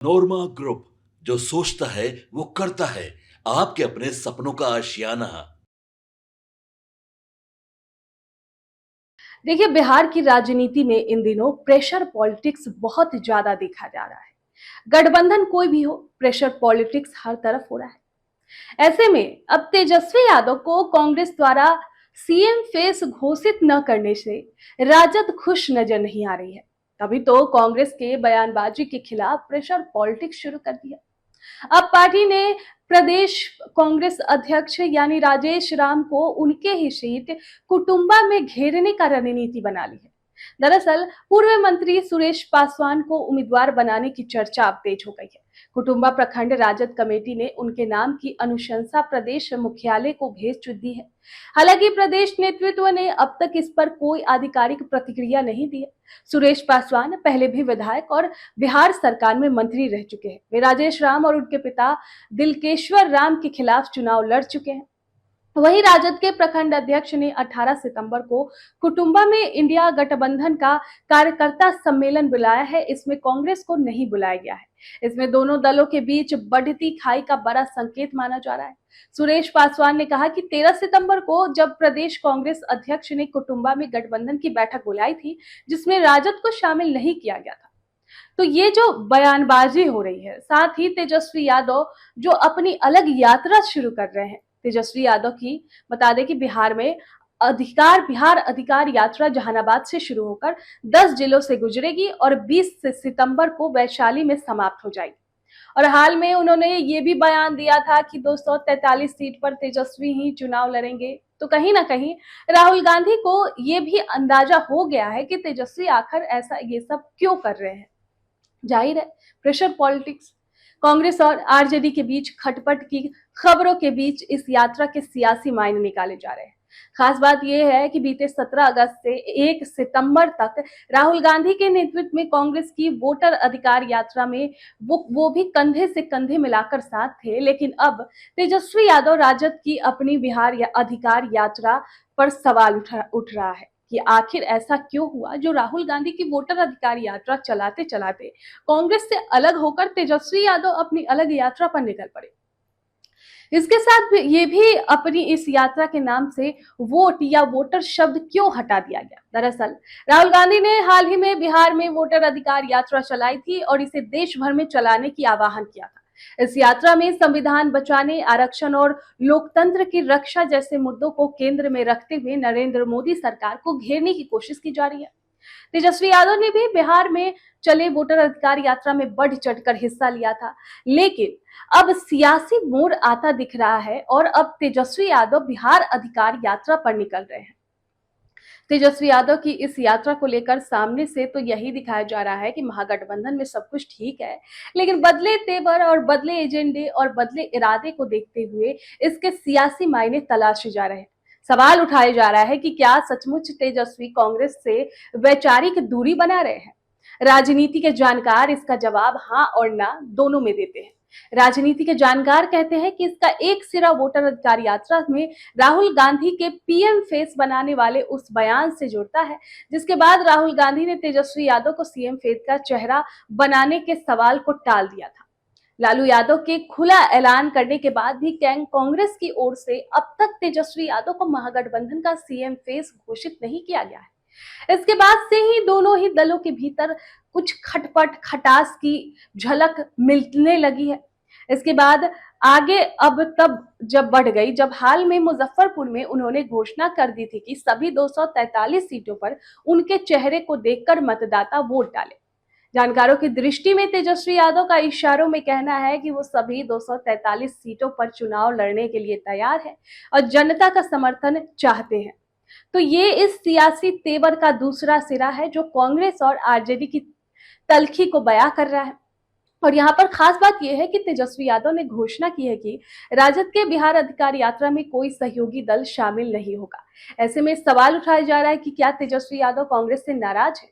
नोरमा group, जो सोचता है वो करता है। आपके अपने सपनों का आशियाना। देखिए, बिहार की राजनीति में इन दिनों प्रेशर पॉलिटिक्स बहुत ज्यादा देखा जा रहा है। गठबंधन कोई भी हो, प्रेशर पॉलिटिक्स हर तरफ हो रहा है। ऐसे में अब तेजस्वी यादव को कांग्रेस द्वारा सीएम फेस घोषित न करने से राजद खुश नजर नहीं आ रही है। तभी तो कांग्रेस के बयानबाजी के खिलाफ प्रेशर पॉलिटिक्स शुरू कर दिया। अब पार्टी ने प्रदेश कांग्रेस अध्यक्ष यानी राजेश राम को उनके ही सीट कुटुंबा में घेरने का रणनीति बना ली है। दरअसल पूर्व मंत्री सुरेश पासवान को उम्मीदवार बनाने की चर्चा अब तेज हो गई है। कुटुंबा प्रखंड राजद कमेटी ने उनके नाम की अनुशंसा प्रदेश मुख्यालय को भेज चुकी है। हालांकि प्रदेश नेतृत्व ने अब तक इस पर कोई आधिकारिक प्रतिक्रिया नहीं दी है। सुरेश पासवान पहले भी विधायक और बिहार सरकार में मंत्री रह चुके हैं। वे राजेश राम और उनके पिता दिलकेश्वर राम के खिलाफ चुनाव लड़ चुके हैं। वहीं राजद के प्रखंड अध्यक्ष ने 18 सितंबर को कुटुंबा में इंडिया गठबंधन का कार्यकर्ता सम्मेलन बुलाया है। इसमें कांग्रेस को नहीं बुलाया गया है। इसमें दोनों दलों के बीच बढ़ती खाई का बड़ा संकेत माना जा रहा है। सुरेश पासवान ने कहा कि 13 सितंबर को जब प्रदेश कांग्रेस अध्यक्ष ने कुटुंबा में गठबंधन की बैठक बुलाई थी, जिसमें राजद को शामिल नहीं किया गया था। तो ये जो बयानबाजी हो रही है, साथ ही तेजस्वी यादव जो अपनी अलग यात्रा शुरू कर रहे हैं। तेजस्वी यादव की बता दें कि बिहार अधिकार यात्रा जहानाबाद से शुरू होकर 10 जिलों से गुजरेगी और 20 सितंबर को वैशाली में समाप्त हो जाएगी। और हाल में उन्होंने ये भी बयान दिया था कि 243 सीट पर तेजस्वी ही चुनाव लड़ेंगे। तो कहीं ना कहीं राहुल गांधी को ये भी अंदाजा हो गया है कि तेजस्वी आखिर ऐसा ये सब क्यों कर रहे हैं। जाहिर है, प्रेशर पॉलिटिक्स। कांग्रेस और आरजेडी के बीच खटपट की खबरों के बीच इस यात्रा के सियासी मायने निकाले जा रहे हैं। खास बात यह है कि बीते 17 अगस्त से 1 सितंबर तक राहुल गांधी के नेतृत्व में कांग्रेस की वोटर अधिकार यात्रा में वो भी कंधे से कंधे मिलाकर साथ थे। लेकिन अब तेजस्वी यादव राजद की अपनी बिहार अधिकार यात्रा पर सवाल उठ रहा है कि आखिर ऐसा क्यों हुआ जो राहुल गांधी की वोटर अधिकार यात्रा चलाते चलाते कांग्रेस से अलग होकर तेजस्वी यादव अपनी अलग यात्रा पर निकल पड़े। इसके साथ ये भी अपनी इस यात्रा के नाम से वोट या वोटर शब्द क्यों हटा दिया गया। दरअसल राहुल गांधी ने हाल ही में बिहार में वोटर अधिकार यात्रा चलाई थी और इसे देश भर में चलाने की आह्वान किया था। इस यात्रा में संविधान बचाने, आरक्षण और लोकतंत्र की रक्षा जैसे मुद्दों को केंद्र में रखते हुए नरेंद्र मोदी सरकार को घेरने की कोशिश की जा रही है। तेजस्वी यादव ने भी बिहार में चले वोटर अधिकार यात्रा में बढ़ चढ़कर हिस्सा लिया था। लेकिन अब सियासी मोड़ आता दिख रहा है और अब तेजस्वी यादव बिहार अधिकार यात्रा पर निकल रहे हैं। तेजस्वी यादव की इस यात्रा को लेकर सामने से तो यही दिखाया जा रहा है कि महागठबंधन में सब कुछ ठीक है, लेकिन बदले तेवर और बदले एजेंडे और बदले इरादे को देखते हुए इसके सियासी मायने तलाशे जा रहे हैं। सवाल उठाया जा रहा है कि क्या सचमुच तेजस्वी कांग्रेस से वैचारिक दूरी बना रहे हैं। राजनीति के जानकार इसका जवाब हाँ और ना दोनों में देते हैं। राजनीति के जानकार कहते हैं कि इसका एक सिरा वोटर अधिकार यात्रा में राहुल गांधी के पीएम फेस बनाने वाले उस बयान से जुड़ता है, जिसके बाद राहुल गांधी ने तेजस्वी यादव को सीएम फेस का चेहरा बनाने के सवाल को टाल दिया था। लालू यादव के खुला ऐलान करने के बाद भी गैंग कांग्रेस की ओर से अब तक तेजस्वी यादव को महागठबंधन का सीएम फेस घोषित नहीं किया गया है। इसके बाद से ही दोनों ही दलों के भीतर कुछ खटपट खटास की झलक मिलने लगी है। इसके बाद आगे अब तब जब बढ़ गई जब हाल में मुजफ्फरपुर में उन्होंने घोषणा कर दी थी कि सभी 243 सीटों पर उनके चेहरे को देखकर मतदाता वोट डाले। जानकारों की दृष्टि में तेजस्वी यादव का इशारों में कहना है कि वो सभी 243 सीटों पर चुनाव लड़ने के लिए तैयार है और जनता का समर्थन चाहते हैं। तो ये इस सियासी तेवर का दूसरा सिरा है जो कांग्रेस और आरजेडी की तल्खी को बयां कर रहा है। और यहाँ पर खास बात यह है कि तेजस्वी यादव ने घोषणा की है कि राजद के बिहार अधिकार यात्रा में कोई सहयोगी दल शामिल नहीं होगा। ऐसे में सवाल उठाया जा रहा है कि क्या तेजस्वी यादव कांग्रेस से नाराज है।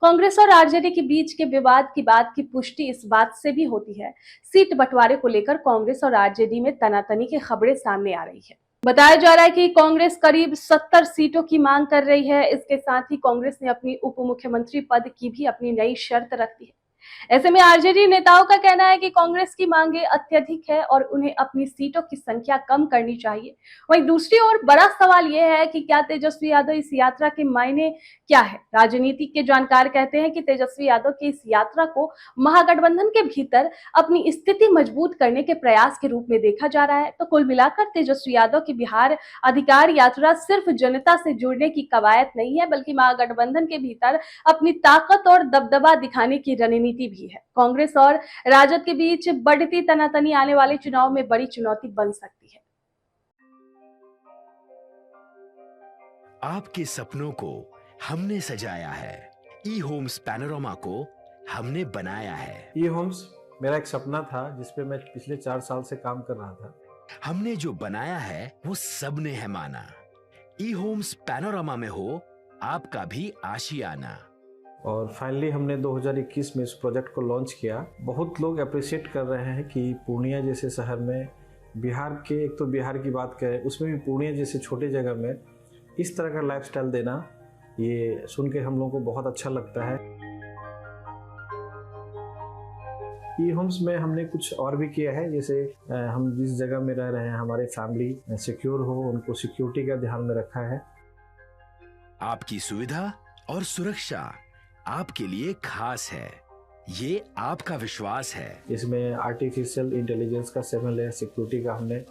कांग्रेस और आरजेडी के बीच के विवाद की बात की पुष्टि इस बात से भी होती है, सीट बंटवारे को लेकर कांग्रेस और आरजेडी में तनातनी की खबरें सामने आ रही है। बताया जा रहा है कि कांग्रेस करीब 70 सीटों की मांग कर रही है। इसके साथ ही कांग्रेस ने अपनी उप मुख्यमंत्री पद की भी अपनी नई शर्त रख दी है। ऐसे में आरजेडी नेताओं का कहना है कि कांग्रेस की मांगे अत्यधिक है और उन्हें अपनी सीटों की संख्या कम करनी चाहिए। वहीं दूसरी ओर बड़ा सवाल यह है कि क्या तेजस्वी यादव इस यात्रा के मायने क्या है। राजनीति के जानकार कहते हैं कि तेजस्वी यादव की इस यात्रा को महागठबंधन के भीतर अपनी स्थिति मजबूत करने के प्रयास के रूप में देखा जा रहा है। तो कुल मिलाकर तेजस्वी यादव की बिहार अधिकार यात्रा सिर्फ जनता से जुड़ने की कवायद नहीं है, बल्कि महागठबंधन के भीतर अपनी ताकत और दबदबा दिखाने की रणनीति भी है। कांग्रेस और राजद के बीच बढ़ती तनातनी आने वाले चुनाव में बड़ी चुनौती बन सकती है। आपके सपनों को हमने सजाया है, ई होम्स पैनोरामा को हमने बनाया है। ई होम्स मेरा एक सपना था जिसपे मैं पिछले 4 साल से काम कर रहा था। हमने जो बनाया है वो सबने है माना। ई होम्स पैनोरामा में हो आपका भी आशियाना। और फाइनली हमने 2021 में इस प्रोजेक्ट को लॉन्च किया। बहुत लोग अप्रिशिएट कर रहे हैं कि पूर्णिया जैसे शहर में, बिहार के, एक तो बिहार की बात करें उसमें भी पूर्णिया जैसे छोटे जगह में इस तरह का लाइफस्टाइल देना, ये सुन के हम लोगों को बहुत अच्छा लगता है। ई होम्स में हमने कुछ और भी किया है, जैसे हम जिस जगह में रह रहे हैं हमारे फैमिली सिक्योर हो, उनको सिक्योरिटी का ध्यान में रखा है। आपकी सुविधा और सुरक्षा आपके लिए खास है, ये आपका विश्वास है। इसमें आर्टिफिशियल इंटेलिजेंस का 7 लेयर सिक्योरिटी का हमने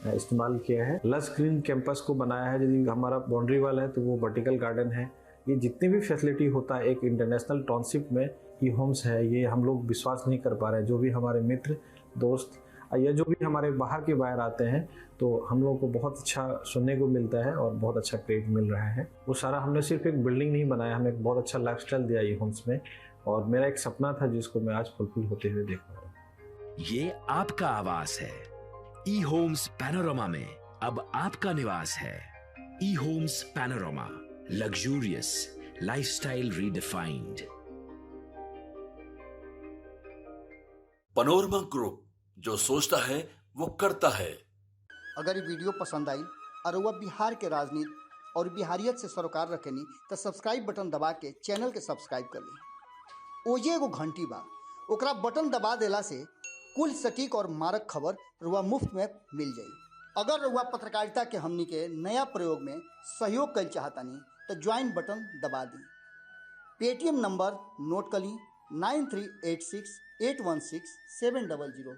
इस्तेमाल किया है। लस ग्रीन कैंपस को बनाया है। यदि हमारा बाउंड्री वाल है तो वो वर्टिकल गार्डन है। ये जितनी भी फैसिलिटी होता है एक इंटरनेशनल टाउनशिप में, ई होम्स है, ये हम लोग विश्वास नहीं कर पा रहे हैं। जो भी हमारे मित्र दोस्त या जो भी हमारे बाहर के बाहर आते हैं तो हम लोगों को बहुत अच्छा सुनने को मिलता है और बहुत अच्छा क्रेडिट मिल रहा है। वो सारा हमने सिर्फ एक बिल्डिंग नहीं बनाया, हमें एक बहुत अच्छा लाइफस्टाइल दिया ई होम्स में, और मेरा एक सपना था जिसको मैं आज फुलफिल होते हुए देख रहा हूँ। ये आपका आवास है। ई होम्स पैनोरामा में अब आपका निवास है। E homes Panorama, luxurious lifestyle redefined. Panorama group, जो सोचता है वो करता है। अगर ये वीडियो पसंद आई और वह बिहार के राजनीति और बिहारियत से सरोकार रखेनी तो सब्सक्राइब बटन दबा के चैनल के सब्सक्राइब कर ली। ओजे एगो घंटी बा, ओकरा बटन दबा देला से कुल सटीक और मारक खबर रुआ मुफ्त में मिल जाई। अगर रुआ पत्रकारिता के हमनी के नया प्रयोग में सहयोग कर चाहतानी तो ज्वाइन बटन दबा दी। पेटीएम नंबर नोट कर ली 9386816700।